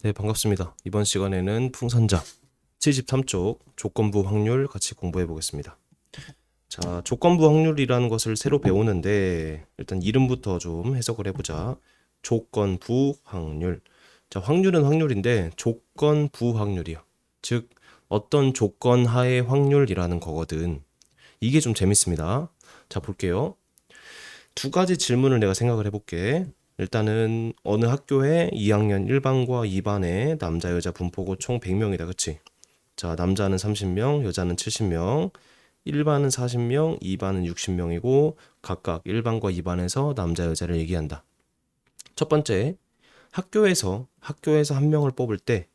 네, 반갑습니다. 이번 시간에는 풍선자 73쪽 조건부 확률 같이 공부해 보겠습니다. 자, 조건부 확률이라는 것을 새로 배우는데 일단 이름부터 좀 해석을 해보자. 조건부 확률. 자, 확률은 확률인데 조건부 확률이요. 즉, 어떤 조건 하의 확률이라는 거거든. 이게 좀 재밌습니다. 자, 볼게요. 두 가지 질문을 내가 생각을 해볼게. 일단은 어느 학교에 2학년 1반과 2반에 남자 여자 분포고 총 100명이다. 그치? 자, 남자는 30명, 여자는 70명, 1반은 40명, 2반은 60명이고 각각 1반과 2반에서 남자 여자를 얘기한다. 첫 번째, 학교에서 한 명을 뽑을 때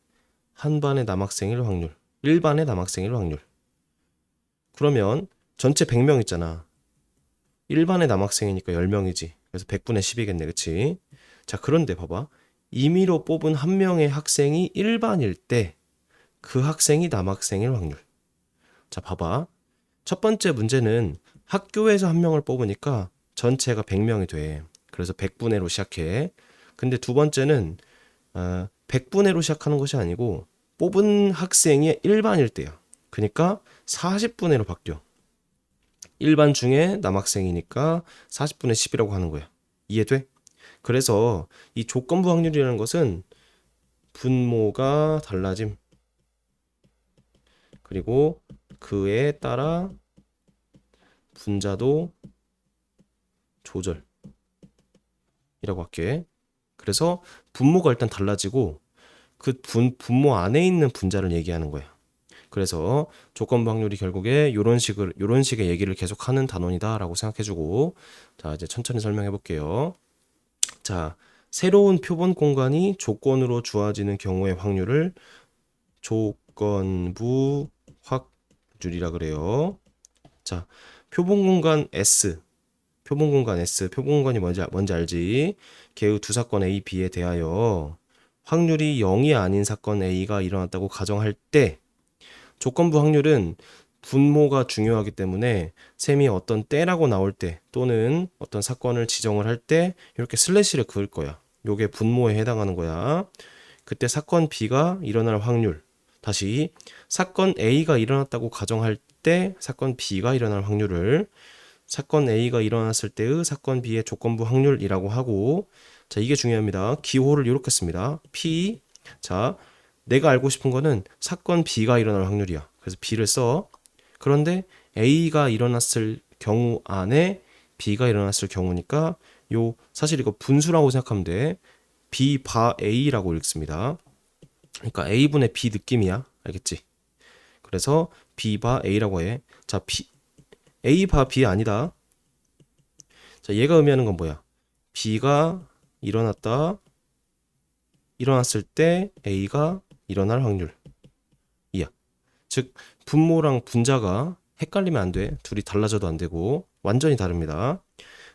한 반의 남학생일 확률, 1반의 남학생일 확률. 그러면 전체 100명 있잖아. 1반의 남학생이니까 10명이지. 그래서 100분의 10이겠네. 그치? 자, 그런데 봐봐. 임의로 뽑은 한 명의 학생이 1반일 때 그 학생이 남학생일 확률. 자, 봐봐. 첫 번째 문제는 학교에서 한 명을 뽑으니까 전체가 100명이 돼. 그래서 100분의로 시작해. 근데 두 번째는 100분의로 시작하는 것이 아니고 뽑은 학생이 1반일 때야. 그러니까 40분의로 바뀌어. 1반 중에 남학생이니까 40분의 10이라고 하는 거야. 이해돼? 그래서 이 조건부 확률이라는 것은 분모가 달라짐. 그리고 그에 따라 분자도 조절이라고 할게. 그래서 분모가 일단 달라지고 그 분모 안에 있는 분자를 얘기하는 거야. 그래서 조건부 확률이 결국에 요런 식의 얘기를 계속하는 단원이다라고 생각해주고, 자, 이제 천천히 설명해 볼게요. 자, 새로운 표본 공간이 조건으로 주어지는 경우의 확률을 조건부 확률이라 그래요. 자, 표본 공간 S, 표본 공간이 뭔지 알지? 개의 두 사건 A, B에 대하여 확률이 0이 아닌 사건 A가 일어났다고 가정할 때 조건부 확률은 분모가 중요하기 때문에 셈이 어떤 때라고 나올 때 또는 어떤 사건을 지정을 할 때 이렇게 슬래시를 그을 거야. 요게 분모에 해당하는 거야. 그때 사건 B가 일어날 확률. 다시 사건 A가 일어났다고 가정할 때 사건 B가 일어날 확률을 사건 A가 일어났을 때의 사건 B의 조건부 확률이라고 하고, 자, 이게 중요합니다. 기호를 이렇게 씁니다. P. 자, 내가 알고 싶은 거는 사건 B가 일어날 확률이야. 그래서 B를 써. 그런데 A가 일어났을 경우 안에 B가 일어났을 경우니까 사실 이거 분수라고 생각하면 돼. B 바 A라고 읽습니다. 그러니까 A분의 B 느낌이야. 알겠지? 그래서 B 바 A라고 해. 자, A 바 B 아니다. 자, 얘가 의미하는 건 뭐야? B가 일어났을 때 A가 일어날 확률. 이야. 즉, 분모랑 분자가 헷갈리면 안 돼. 둘이 달라져도 안 되고 완전히 다릅니다.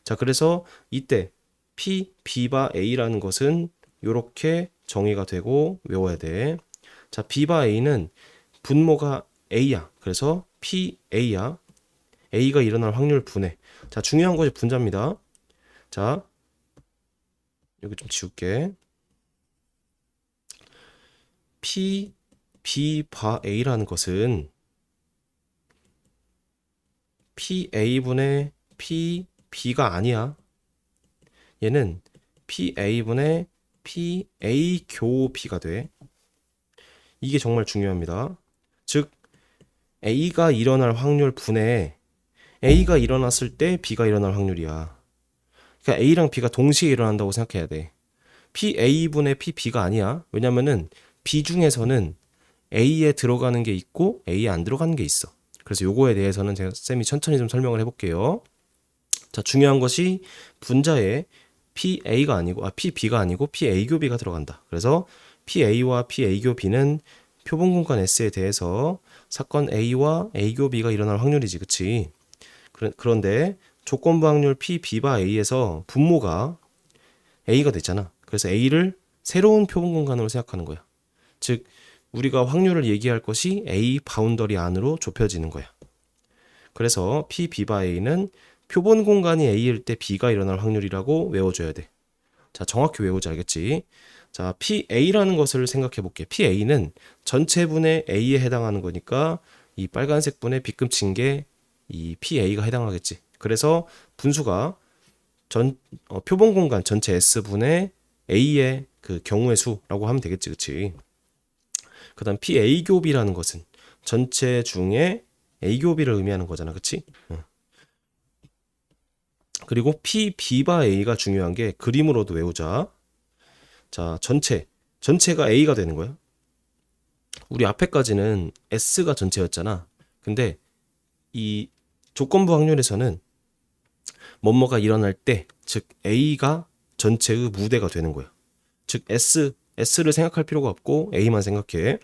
자, 그래서 이때 P, B바 A라는 것은 이렇게 정의가 되고 외워야 돼. 자, B바 A는 분모가 A야. 그래서 PA야. A가 일어날 확률 분해. 자, 중요한 것이 분자입니다. 자, 여기 좀 지울게. P, B 바 A라는 것은 PA분의 PB가 아니야. 얘는 PA분의 PA 교 B가 돼. 이게 정말 중요합니다. 즉, A가 일어날 확률 분해 A가 일어났을 때 B가 일어날 확률이야. 그러니까 A랑 B가 동시에 일어난다고 생각해야 돼. PA분의 PB가 아니야. 왜냐면은 B 중에서는 A에 들어가는 게 있고 A에 안 들어가는 게 있어. 그래서 요거에 대해서는 제가 쌤이 천천히 좀 설명을 해볼게요. 자, 중요한 것이 분자에 PB가 아니고 PA교B가 들어간다. 그래서 PA와 PA교B는 표본 공간 S에 대해서 사건 A와 A교B가 일어날 확률이지, 그치? 그런데 조건부 확률 PB바 A에서 분모가 A가 됐잖아. 그래서 A를 새로운 표본 공간으로 생각하는 거야. 즉, 우리가 확률을 얘기할 것이 A 바운더리 안으로 좁혀지는 거야. 그래서 PB바 A는 표본 공간이 A일 때 B가 일어날 확률이라고 외워줘야 돼. 자, 정확히 외우지, 알겠지? 자, PA라는 것을 생각해 볼게. PA는 전체 분의 A에 해당하는 거니까 이 빨간색 분의 빗금친 게 이 PA가 해당하겠지. 그래서 분수가 표본 공간 전체 S분의 A의 그 경우의 수라고 하면 되겠지. 그치? 그 다음 PA 교비라는 것은 전체 중에 A 교비를 의미하는 거잖아. 그치? 그리고 PB바 A가 중요한 게 그림으로도 외우자. 자, 전체가 A가 되는 거야. 우리 앞에까지는 S가 전체였잖아. 근데 이 조건부 확률에서는 뭐뭐가 일어날 때, 즉 A가 전체의 무대가 되는 거야. 즉 S를 생각할 필요가 없고 A만 생각해.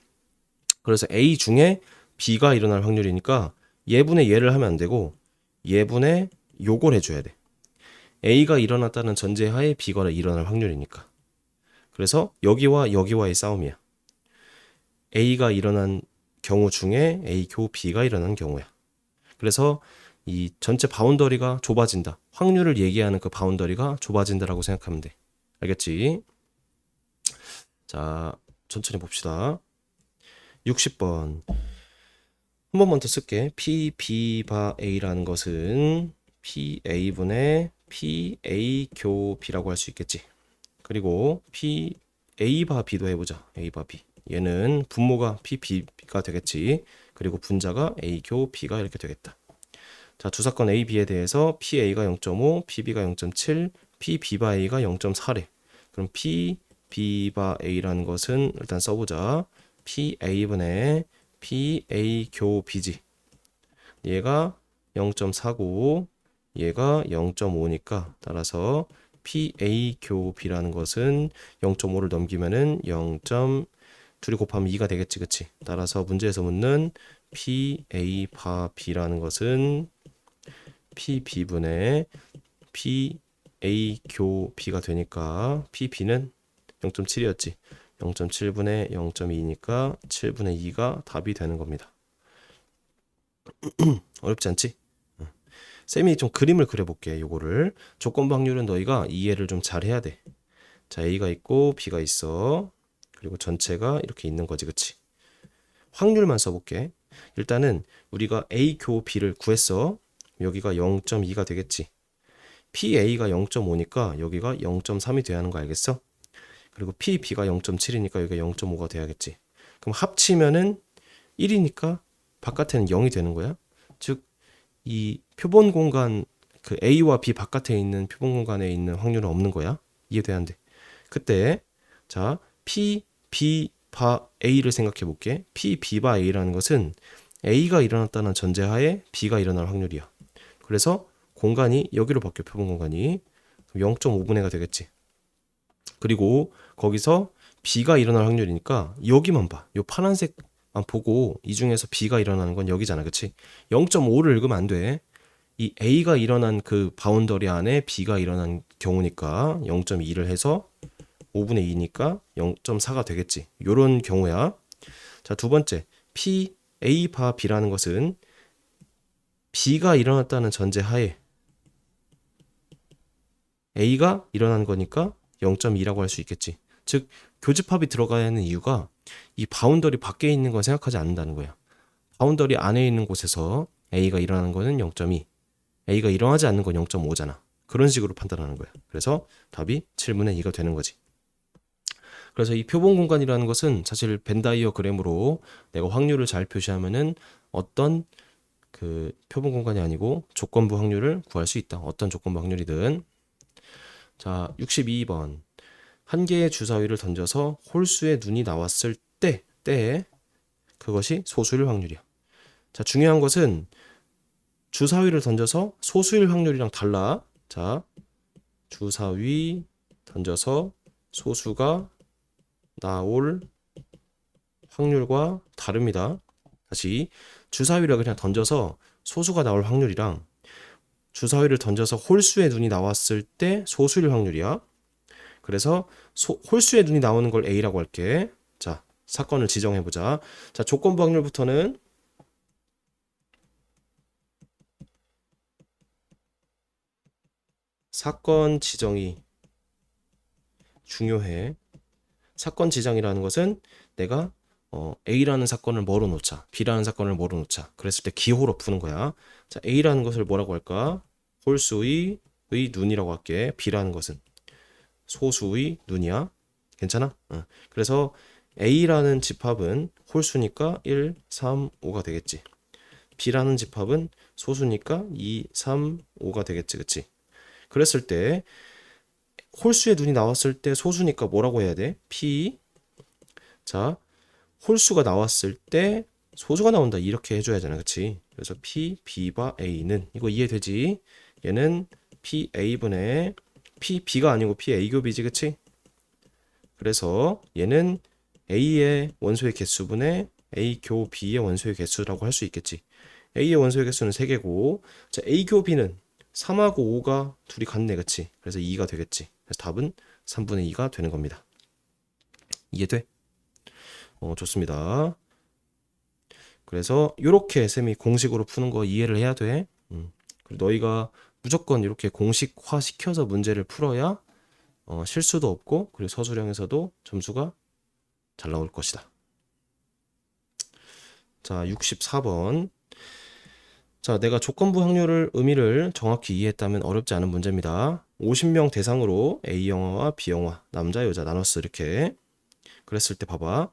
그래서 A 중에 B가 일어날 확률이니까 예분의 예를 하면 안 되고 예분의 요걸 해줘야 돼. A가 일어났다는 전제하에 B가 일어날 확률이니까. 그래서 여기와 여기와의 싸움이야. A가 일어난 경우 중에 A 교 B가 일어난 경우야. 그래서 이 전체 바운더리가 좁아진다. 확률을 얘기하는 그 바운더리가 좁아진다라고 생각하면 돼. 알겠지? 자, 천천히 봅시다. 60번. 한 번만 더 쓸게. P, B, 바 A라는 것은 PA분의 PA 교 B라고 할 수 있겠지. 그리고 P, A 바 B도 해보자. A 바 B. 얘는 분모가 P, B가 되겠지. 그리고 분자가 A 교 B가 이렇게 되겠다. 자, 두 사건 A, B에 대해서 PA가 0.5, PB가 0.7, PB 바 A가 0.4래. 그럼 P, B 바 A라는 것은 일단 써보자. PA분의 PA 교 B지. 얘가 0.4고 얘가 0.5니까 따라서 PA 교 B라는 것은 0.5를 넘기면은 0. 둘이 곱하면 2가 되겠지, 그치? 따라서 문제에서 묻는 PA 바 B라는 것은 PB분의 PA 교 B가 되니까 PB는 0.7이었지. 0.7분의 0.2니까 7분의 2가 답이 되는 겁니다. 어렵지 않지? 쌤이 좀 그림을 그려볼게. 요거를 조건부 확률은 너희가 이해를 좀 잘 해야 돼. 자, A가 있고 B가 있어. 그리고 전체가 이렇게 있는 거지, 그치? 확률만 써볼게. 일단은 우리가 A 교 B를 구했어. 여기가 0.2가 되겠지. PA가 0.5니까 여기가 0.3이 돼야 하는 거 알겠어? 그리고 PB가 0.7이니까 여기가 0.5가 돼야겠지. 그럼 합치면은 1이니까 바깥에는 0이 되는 거야. 즉, 이 표본 공간 그 A와 B 바깥에 있는 표본 공간에 있는 확률은 없는 거야. 이해돼 안 돼? 그때 자, P, B, 바 A를 생각해 볼게. P, B, 바 A라는 것은 A가 일어났다는 전제하에 B가 일어날 확률이야. 그래서 공간이 여기로 바뀌어, 표본 공간이. 0.5분의 가 되겠지. 그리고 거기서 B가 일어날 확률이니까 여기만 봐. 요 파란색만 보고 이 중에서 B가 일어나는 건 여기잖아. 그치? 0.5를 읽으면 안 돼. 이 A가 일어난 그 바운더리 안에 B가 일어난 경우니까 0.2를 해서 5분의 2니까 0.4가 되겠지. 요런 경우야. 자, 두 번째. P, A 바 B라는 것은 B가 일어났다는 전제하에 A가 일어난 거니까 0.2라고 할 수 있겠지. 즉, 교집합이 들어가야 하는 이유가 이 바운더리 밖에 있는 건 생각하지 않는다는 거야. 바운더리 안에 있는 곳에서 A가 일어나는 거는 0.2, A가 일어나지 않는 건 0.5잖아. 그런 식으로 판단하는 거야. 그래서 답이 7분의 2가 되는 거지. 그래서 이 표본 공간이라는 것은 사실 벤 다이어그램으로 내가 확률을 잘 표시하면은 어떤 그 표본 공간이 아니고 조건부 확률을 구할 수 있다. 어떤 조건부 확률이든. 자, 62번. 한 개의 주사위를 던져서 홀수의 눈이 나왔을 때에 그것이 소수일 확률이야. 자, 중요한 것은 주사위를 던져서 소수일 확률이랑 달라. 자, 주사위 던져서 소수가 나올 확률과 다릅니다. 다시 주사위를 그냥 던져서 소수가 나올 확률이랑 주사위를 던져서 홀수의 눈이 나왔을 때 소수일 확률이야. 그래서 홀수의 눈이 나오는 걸 A라고 할게. 자, 사건을 지정해보자. 자, 조건부 확률부터는 사건 지정이 중요해. 사건 지정이라는 것은 내가 A라는 사건을 뭐로 놓자, B라는 사건을 뭐로 놓자. 그랬을 때 기호로 푸는 거야. 자, A라는 것을 뭐라고 할까? 홀수의 눈이라고 할게. B라는 것은 소수의 눈이야. 괜찮아? 그래서 A라는 집합은 홀수니까 1, 3, 5가 되겠지. B라는 집합은 소수니까 2, 3, 5가 되겠지. 그치? 그랬을 때 홀수의 눈이 나왔을 때 소수니까 뭐라고 해야 돼? P. 자, 홀수가 나왔을 때 소수가 나온다. 이렇게 해줘야 하잖아. 그치? 그래서 P, B바 A는 이거 이해되지? 얘는 P, A분의 P, B가 아니고 P, A 교 B지. 그치? 그래서 얘는 A의 원소의 개수분의 A 교 B의 원소의 개수라고 할 수 있겠지. A의 원소의 개수는 3개고, 자, A 교 B는 3하고 5가 둘이 같네. 그치? 그래서 2가 되겠지. 그래서 답은 3분의 2가 되는 겁니다. 이해돼? 좋습니다. 그래서 이렇게 쌤이 공식으로 푸는 거 이해를 해야 돼. 그리고 너희가 무조건 이렇게 공식화 시켜서 문제를 풀어야 실수도 없고, 그리고 서술형에서도 점수가 잘 나올 것이다. 자, 64번. 자, 내가 조건부 확률을 의미를 정확히 이해했다면 어렵지 않은 문제입니다. 50명 대상으로 A영화와 B영화, 남자, 여자 나눴어. 이렇게. 그랬을 때 봐봐.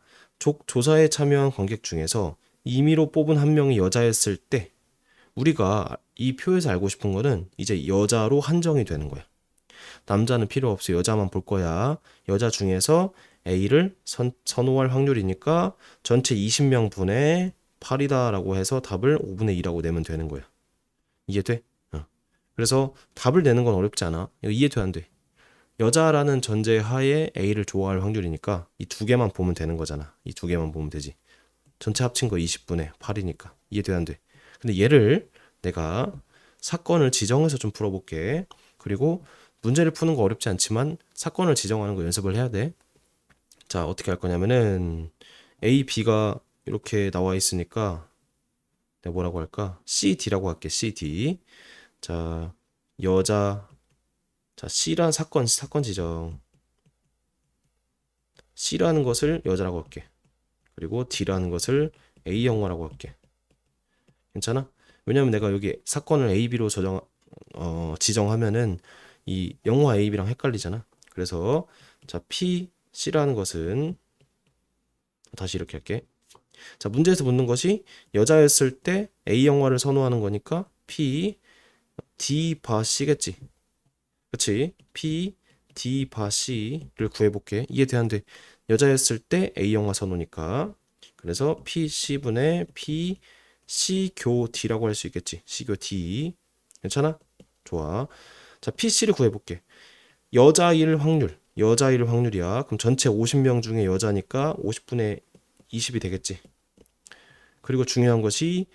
조사에 참여한 관객 중에서 임의로 뽑은 한 명이 여자였을 때 우리가 이 표에서 알고 싶은 거는 이제 여자로 한정이 되는 거야. 남자는 필요 없어. 여자만 볼 거야. 여자 중에서 A를 선호할 확률이니까 전체 20명 분의 8이다라고 해서 답을 5분의 2라고 내면 되는 거야. 이해돼? 그래서 답을 내는 건 어렵지 않아. 이거 이해돼 안 돼? 여자라는 전제 하에 A를 좋아할 확률이니까 이 두 개만 보면 되는 거잖아. 이 두 개만 보면 되지. 전체 합친 거 20분의 8이니까. 이해돼 안 돼? 근데 얘를 내가 사건을 지정해서 좀 풀어볼게. 그리고 문제를 푸는 거 어렵지 않지만 사건을 지정하는 거 연습을 해야 돼. 자, 어떻게 할 거냐면은 A, B가 이렇게 나와 있으니까 내가 뭐라고 할까? C, D라고 할게. C, D. 자, 여자. 자, C란 사건 지정. C라는 것을 여자라고 할게. 그리고 D라는 것을 A 영화라고 할게. 괜찮아? 왜냐면 내가 여기 사건을 A, B로 지정하면은 이 영화 A, B랑 헷갈리잖아. 그래서 자, P, C라는 것은 다시 이렇게 할게. 자, 문제에서 묻는 것이 여자였을 때 A 영화를 선호하는 거니까 P, D, 바 C겠지. 그치? P, D, 바 C를 구해볼게. 이해돼안돼? 여자였을 때 A 영화 선호니까. 그래서 P, C분의 P, C, 교 D라고 할 수 있겠지. C, 교 D. 괜찮아? 좋아. 자, P, C를 구해볼게. 여자일 확률이야. 그럼 전체 50명 중에 여자니까 50분의 20이 되겠지. 그리고 중요한 것이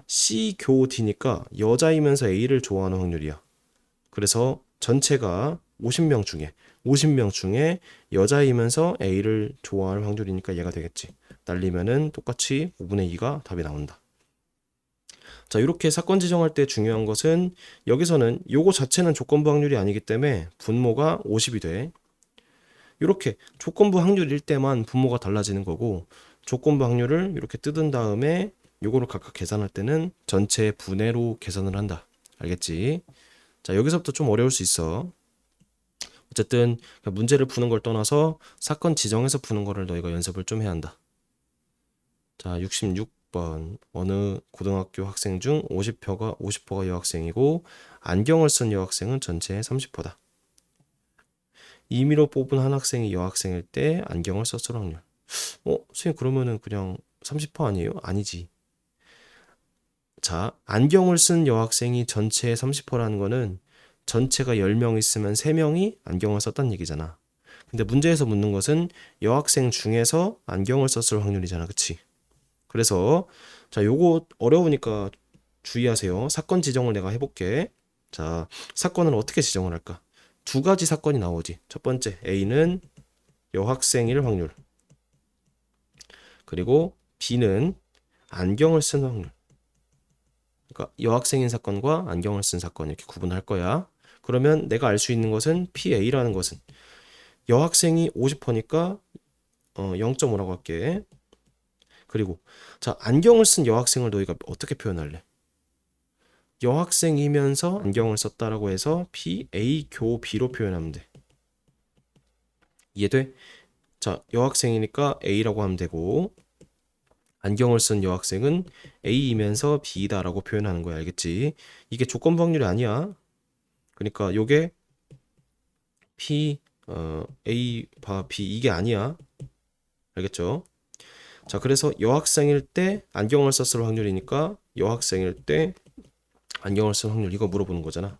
C 교 D니까 여자이면서 A를 좋아하는 확률이야. 그래서 전체가 50명 중에 여자이면서 A를 좋아할 확률이니까 얘가 되겠지. 날리면은 똑같이 5분의 2가 답이 나온다. 자, 이렇게 사건 지정할 때 중요한 것은 여기서는 요거 자체는 조건부 확률이 아니기 때문에 분모가 50이 돼. 이렇게 조건부 확률일 때만 분모가 달라지는 거고, 조건부 확률을 이렇게 뜯은 다음에 요거를 각각 계산할 때는 전체 분해로 계산을 한다. 알겠지? 자, 여기서부터 좀 어려울 수 있어. 어쨌든 문제를 푸는 걸 떠나서 사건 지정해서 푸는 거를 너희가 연습을 좀 해야 한다. 자, 66번. 어느 고등학교 학생 중 50%가 여학생이고 안경을 쓴 여학생은 전체의 30%다. 임의로 뽑은 한 학생이 여학생일 때 안경을 썼을 확률. 선생님 그러면은 그냥 30% 아니에요? 아니지. 자, 안경을 쓴 여학생이 전체의 30%라는 거는 전체가 10명 있으면 3명이 안경을 썼다는 얘기잖아. 근데 문제에서 묻는 것은 여학생 중에서 안경을 썼을 확률이잖아. 그치? 그래서 자, 요거 어려우니까 주의하세요. 사건 지정을 내가 해볼게. 자, 사건을 어떻게 지정을 할까? 두 가지 사건이 나오지. 첫 번째, A는 여학생일 확률. 그리고 B는 안경을 쓴 확률. 그러니까 여학생인 사건과 안경을 쓴 사건 이렇게 구분할 거야. 그러면 내가 알 수 있는 것은 PA라는 것은 여학생이 50%니까 0.5라고 할게. 그리고 자, 안경을 쓴 여학생을 너희가 어떻게 표현할래? 여학생이면서 안경을 썼다라고 해서 P, A, 교, B로 표현하면 돼. 이해돼? 자, 여학생이니까 A라고 하면 되고, 안경을 쓴 여학생은 A이면서 B다라고 표현하는 거야. 알겠지? 이게 조건부 확률이 아니야. 그러니까 요게 P, A, 바, B 이게 아니야. 알겠죠? 자, 그래서 여학생일 때 안경을 썼을 확률이니까 여학생일 때 안경을 쓴 확률 이거 물어보는 거잖아.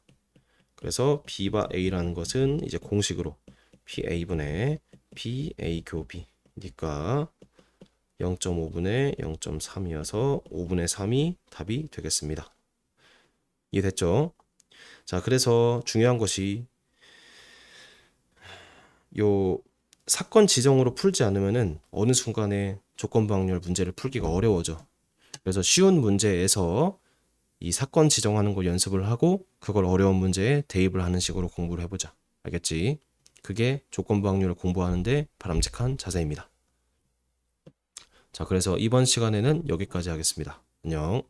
그래서 B바 A라는 것은 이제 공식으로 PA분의 PA 교비 니까 0.5분의 0.3이어서 5분의 3이 답이 되겠습니다. 이해됐죠? 자, 그래서 중요한 것이 요 사건 지정으로 풀지 않으면은 어느 순간에 조건부 확률 문제를 풀기가 어려워져. 그래서 쉬운 문제에서 이 사건 지정하는 거 연습을 하고 그걸 어려운 문제에 대입을 하는 식으로 공부를 해보자. 알겠지? 그게 조건부 확률을 공부하는데 바람직한 자세입니다. 자, 그래서 이번 시간에는 여기까지 하겠습니다. 안녕.